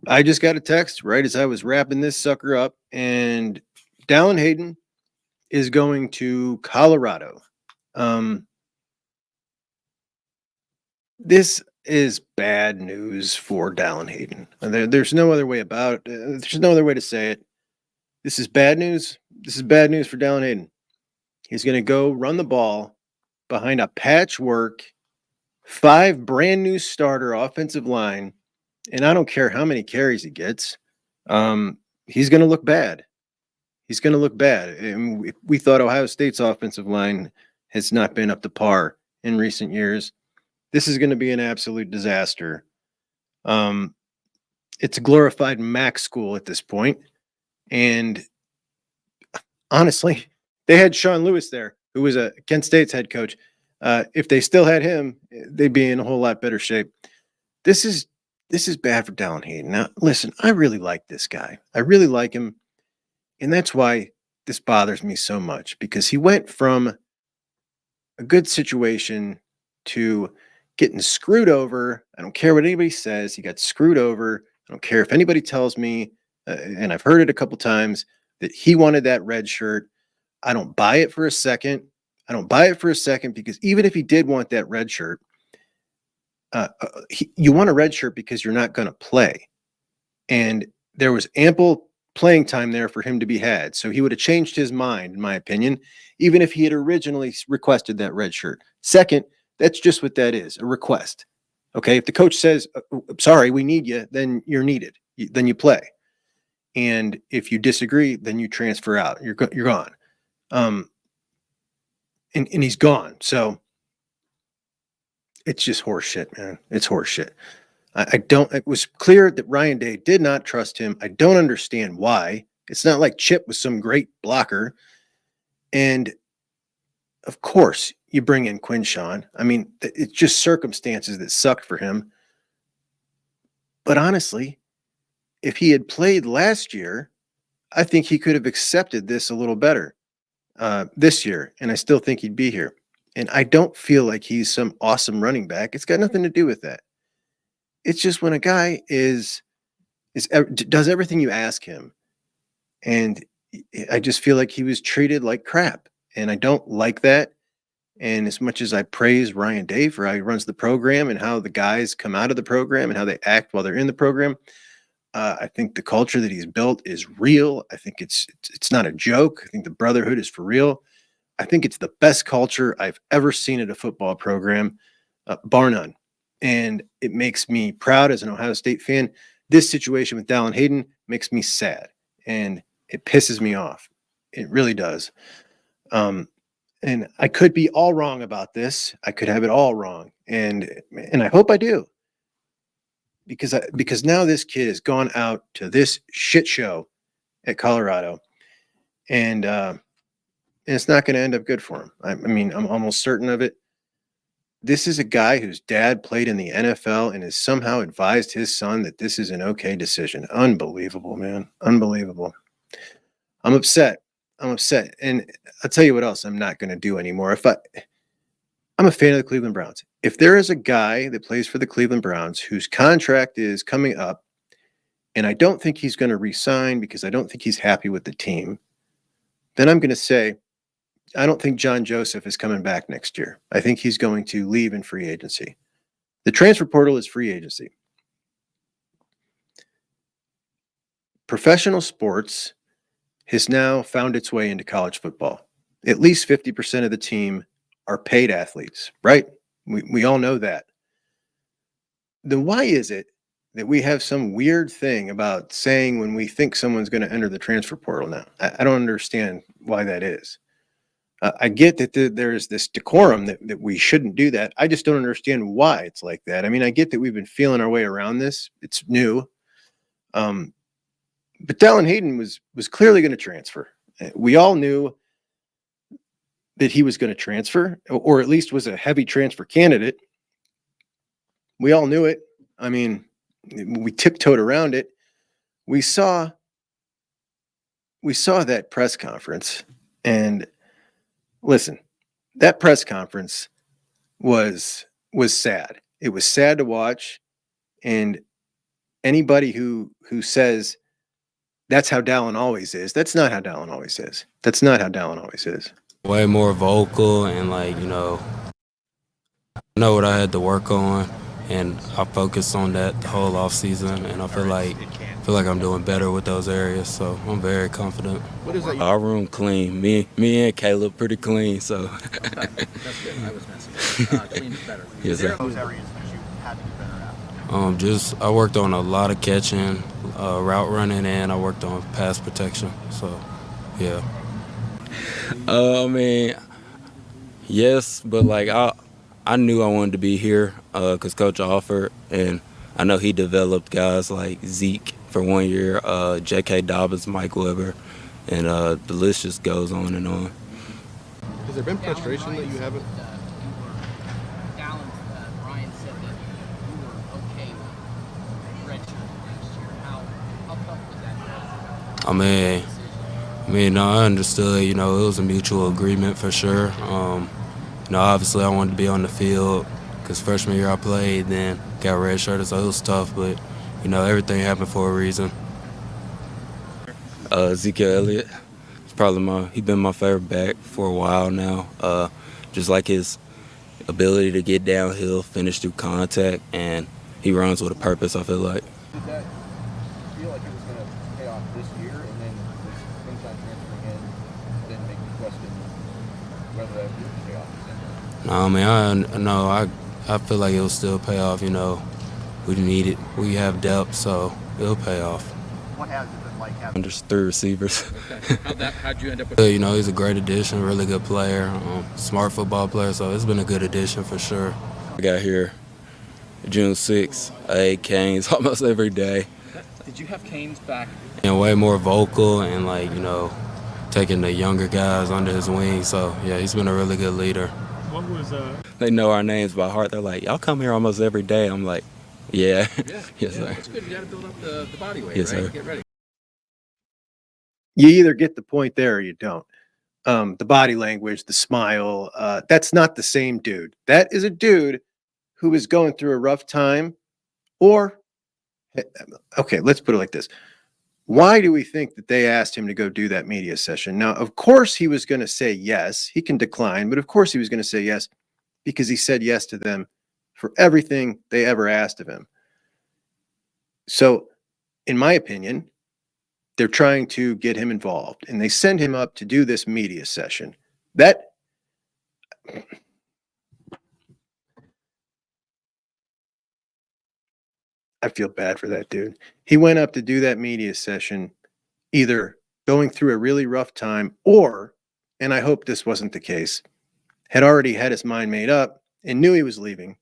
I just got a text right as I was wrapping this sucker up, and Dallen Hayden is going to Colorado. This is bad news for Dallen Hayden. There's no other way about it. There's no other way to say it. This is bad news. This is bad news for Dallen Hayden. He's going to go run the ball behind a patchwork 5 brand new starter offensive line. And I don't care how many carries he gets. He's going to look bad. He's going to look bad. And we thought Ohio State's offensive line has not been up to par in recent years. This is going to be an absolute disaster. It's a glorified MAC school at this point. And honestly, they had Sean Lewis there, who was a Kent State's head coach. If they still had him, they'd be in a whole lot better shape. This is bad for Dallen Hayden. Now, listen, I really like this guy. I really like him. And that's why this bothers me so much, because he went from a good situation to getting screwed over. I don't care what anybody says. He got screwed over. I don't care if anybody tells me, and I've heard it a couple times, that he wanted that red shirt. I don't buy it for a second. Because even if he did want that red shirt, you want a red shirt because you're not going to play. And there was ample playing time there for him to be had. So he would have changed his mind, in my opinion, even if he had originally requested that red shirt. Second, that's just what that is, a request. Okay, if the coach says, sorry, we need you, then you're needed. Then you play. And if you disagree, then you transfer out. You're gone. And he's gone. So it's just horse shit, man. It's horse shit. It was clear that Ryan Day did not trust him. I don't understand why. It's not like Chip was some great blocker. And of course, you bring in Quinshawn. I mean, it's just circumstances that sucked for him. But honestly, if he had played last year, I think he could have accepted this a little better this year. And I still think he'd be here. And I don't feel like he's some awesome running back. It's got nothing to do with that. It's just when a guy does everything you ask him, and I just feel like he was treated like crap, and I don't like that. And as much as I praise Ryan Day for how he runs the program and how the guys come out of the program and how they act while they're in the program, I think the culture that he's built is real. I think it's not a joke. I think the brotherhood is for real. I think it's the best culture I've ever seen at a football program, bar none. And it makes me proud as an Ohio State fan. This situation with Dallen Hayden makes me sad, and it pisses me off. It really does. And I could be all wrong about this. I could have it all wrong. And I hope I do. Because now this kid has gone out to this shit show at Colorado, and it's not going to end up good for him. I mean, I'm almost certain of it. This is a guy whose dad played in the NFL and has somehow advised his son that this is an okay decision. Unbelievable, man. Unbelievable. I'm upset. And I'll tell you what else I'm not going to do anymore. I'm a fan of the Cleveland Browns. If there is a guy that plays for the Cleveland Browns whose contract is coming up, and I don't think he's going to re-sign because I don't think he's happy with the team, then I'm going to say, I don't think John Joseph is coming back next year. I think he's going to leave in free agency. The transfer portal is free agency. Professional sports has now found its way into college football. At least 50% of the team are paid athletes, right? We all know that. Then why is it that we have some weird thing about saying when we think someone's going to enter the transfer portal now? I don't understand why that is. I get that there is this decorum that we shouldn't do that. I just don't understand why it's like that. I mean, I get that we've been feeling our way around this. It's new. But Dallen Hayden was clearly going to transfer. We all knew that he was going to transfer, or at least was a heavy transfer candidate. We all knew it. I mean, we tiptoed around it. We saw that press conference, and listen, that press conference was sad. It was sad to watch, and anybody who says that's how Dallen always is, that's not how Dallen always is. That's not how Dallen always is. Way more vocal and I know what I had to work on, and I focused on that the whole off season, and I feel like I'm doing better with those areas, so I'm very confident. What is that? Our room clean. Me and Caleb pretty clean, so. Okay, that's good. I was messing. Clean is better. Yes, sir. Those areas that you had to get better at? I worked on a lot of catching, route running, and I worked on pass protection. So, yeah. I mean, yes, but I knew I wanted to be here because Coach offered, and I know he developed guys like Zeke for 1 year, J.K. Dobbins, Mike Weber, and the list just goes on and on. Has there been frustration that you haven't? Ryan said that you were okay with redshirt last year. How tough was that? I mean, I understood, it was a mutual agreement for sure. Obviously I wanted to be on the field because freshman year I played, then got redshirted, so it was tough, but, everything happened for a reason. Ezekiel Elliott, he's been my favorite back for a while now. Just like his ability to get downhill, finish through contact, and he runs with a purpose, I feel like. Did that feel like it was going to whether that will pay off? No, I mean, I feel like it'll still pay off. You know, we need it. We have depth, so it'll pay off. What has it been like having? Under 3 receivers. Okay. How'd you end up with? You know, he's a great addition, really good player, smart football player, so it's been a good addition for sure. I got here June 6th. I ate canes almost every day. Did you have canes back? And way more vocal and, like, you know, taking the younger guys under his wing. So, yeah, he's been a really good leader. What was They know our names by heart. They're like, y'all come here almost every day. I'm like, yeah. Yes, sir. It's good. You got to build up the body weight, Yes, right? sir. Get ready. You either get the point there or you don't. The body language, the smile, that's not the same dude. That is a dude who is going through a rough time. Or, okay, let's put it like this. Why do we think that they asked him to go do that media session? Now, of course, he was going to say yes. He can decline, but of course he was going to say yes because he said yes to them for everything they ever asked of him. So, in my opinion, they're trying to get him involved, and they send him up to do this media session. That I feel bad for that dude. He went up to do that media session, either going through a really rough time or, and I hope this wasn't the case, had already had his mind made up and knew he was leaving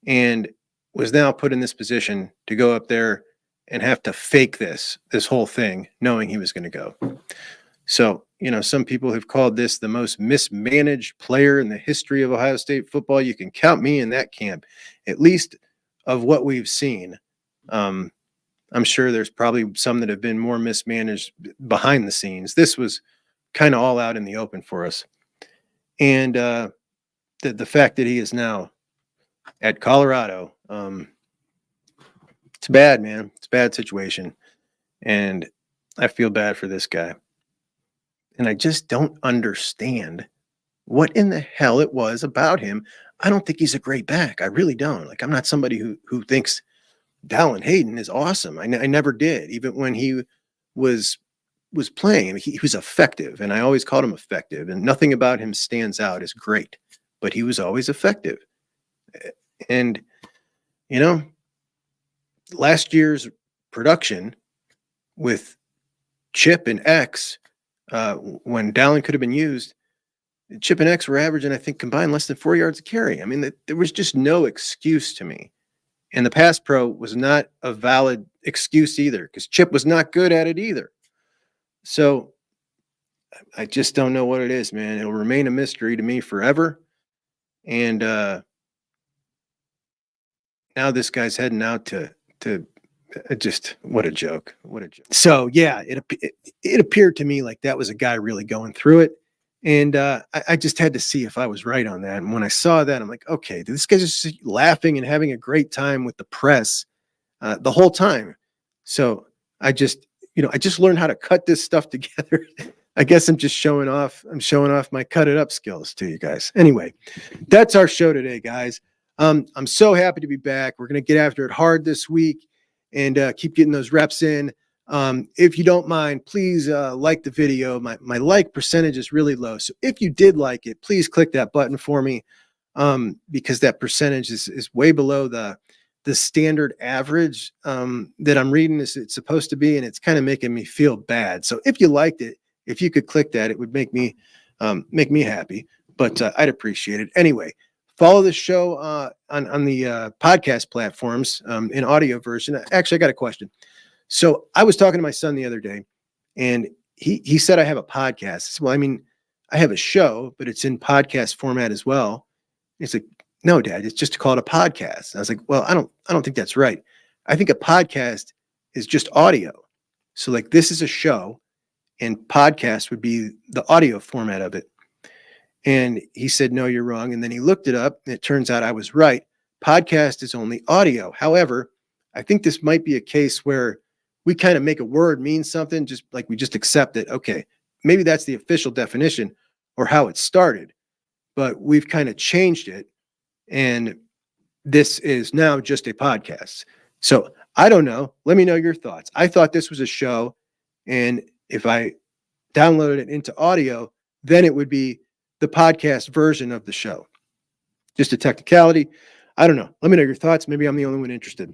and was now put in this position to go up there and have to fake this whole thing, knowing he was going to go. So, you know, some people have called this the most mismanaged player in the history of Ohio State football. You can count me in that camp, at least of what we've seen. I'm sure there's probably some that have been more mismanaged behind the scenes. This was kind of all out in the open for us. And the fact that he is now at Colorado, it's bad, man. It's a bad situation. And I feel bad for this guy. And I just don't understand what in the hell it was about him. I don't think he's a great back. I really don't. Like, I'm not somebody who thinks Dallen Hayden is awesome. I never did. Even when he was playing, I mean, he was effective, and I always called him effective, and nothing about him stands out as great, but he was always effective. And, you know, last year's production with Chip and X, when Dallen could have been used, Chip and X were averaging, I think, combined less than 4 yards a carry. I mean, there was just no excuse to me. And the pass pro was not a valid excuse either, because Chip was not good at it either. So I just don't know what it is, man. It'll remain a mystery to me forever. And now this guy's heading out to just, what a joke. What a joke. So yeah, it appeared to me like that was a guy really going through it. And I just had to see if I was right on that. And when I saw that, I'm like, okay, this guy's just laughing and having a great time with the press the whole time. So I just learned how to cut this stuff together. I guess I'm just showing off. I'm showing off my cut it up skills to you guys. Anyway, that's our show today, guys. I'm so happy to be back. We're going to get after it hard this week and keep getting those reps in. If you don't mind, please like the video. My like percentage is really low. So if you did like it, please click that button for me, because that percentage is way below the standard average that I'm reading it's supposed to be, and it's kind of making me feel bad. So if you liked it, if you could click that, it would make me happy, but I'd appreciate it. Anyway, follow the show on the podcast platforms in audio version. Actually, I got a question. So I was talking to my son the other day, and he said I have a podcast. I said, well, I mean, I have a show, but it's in podcast format as well. He's like, no, Dad, it's just called a podcast. And I was like, well, I don't think that's right. I think a podcast is just audio. So like, this is a show, and podcast would be the audio format of it. And he said, no, you're wrong. And then he looked it up, and it turns out I was right. Podcast is only audio. However, I think this might be a case where we kind of make a word mean something, just like we just accept it. Okay, maybe that's the official definition or how it started, but we've kind of changed it. And this is now just a podcast. So I don't know. Let me know your thoughts. I thought this was a show, and if I downloaded it into audio, then it would be the podcast version of the show. Just a technicality. I don't know. Let me know your thoughts. Maybe I'm the only one interested.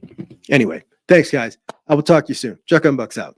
Anyway, thanks, guys. I will talk to you soon. Chuck on Bucks out.